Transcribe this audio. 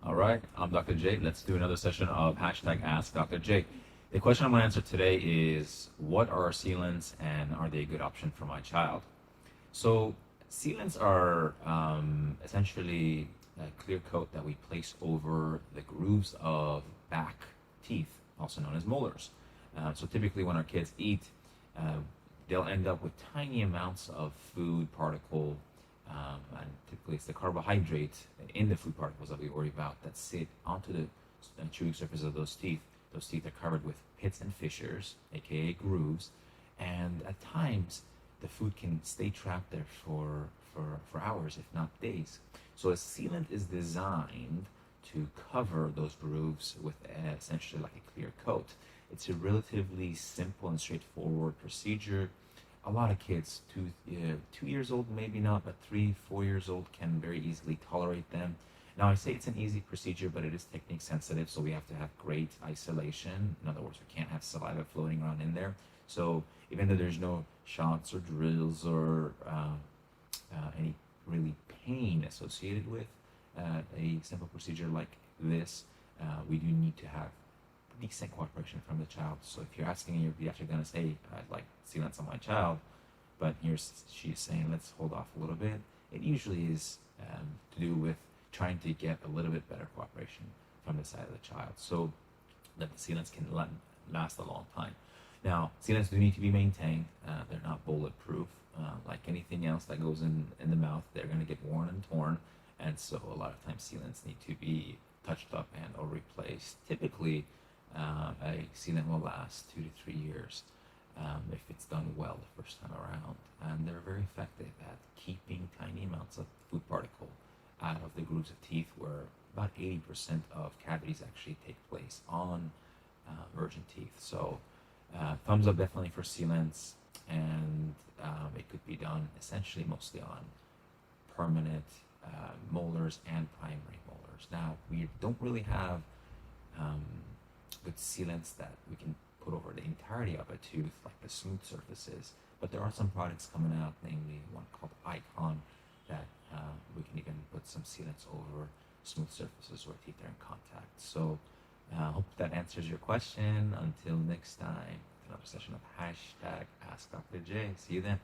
All right, I'm Dr. J. Let's do another session of hashtag Ask Dr. J. The question I'm going to answer today is, what are sealants and are they a good option for my child? So sealants are essentially a clear coat that we place over the grooves of back teeth, also known as molars. So typically when our kids eat, uh, they'll end up with tiny amounts of food particle, and typically it's the carbohydrate in the food particles that we worry about that sit onto the chewing surface of those teeth. Those teeth are covered with pits and fissures, aka grooves, and at times the food can stay trapped there for hours, if not days. So a sealant is designed to cover those grooves with essentially like a clear coat. It's a relatively simple and straightforward procedure. A lot of kids, 2 years old, maybe not, but 3, 4 years old can very easily tolerate them. Now, I say it's an easy procedure, but it is technique sensitive, so we have to have great isolation. In other words, we can't have saliva floating around in there. So even though there's no shots or drills or any really pain associated with a simple procedure like this, we do need to have decent cooperation from the child. So if you're asking your pediatric dentist, hey, I'd like sealants on my child, but she's saying let's hold off a little bit, it usually is to do with trying to get a little bit better cooperation from the side of the child so that the sealants can last a long time. Now, sealants do need to be maintained. They're not bulletproof. Like anything else that goes in the mouth, they're going to get worn and torn. And so a lot of times sealants need to be touched up and or replaced. Typically, a sealant will last 2 to 3 years if it's done well the first time around. And they're very effective at keeping tiny amounts of food particle out of the grooves of teeth, where about 80% of cavities actually take place on virgin teeth. So thumbs up definitely for sealants, and it could be done essentially mostly on permanent molars and primary molars. Now, we don't really have good sealants that we can put over the entirety of a tooth, like the smooth surfaces, but there are some products coming out, namely one called Icon, that we can even put some sealants over smooth surfaces where teeth are in contact. So hope that answers your question. Until next time, another session of hashtag Ask Dr. J. See you then.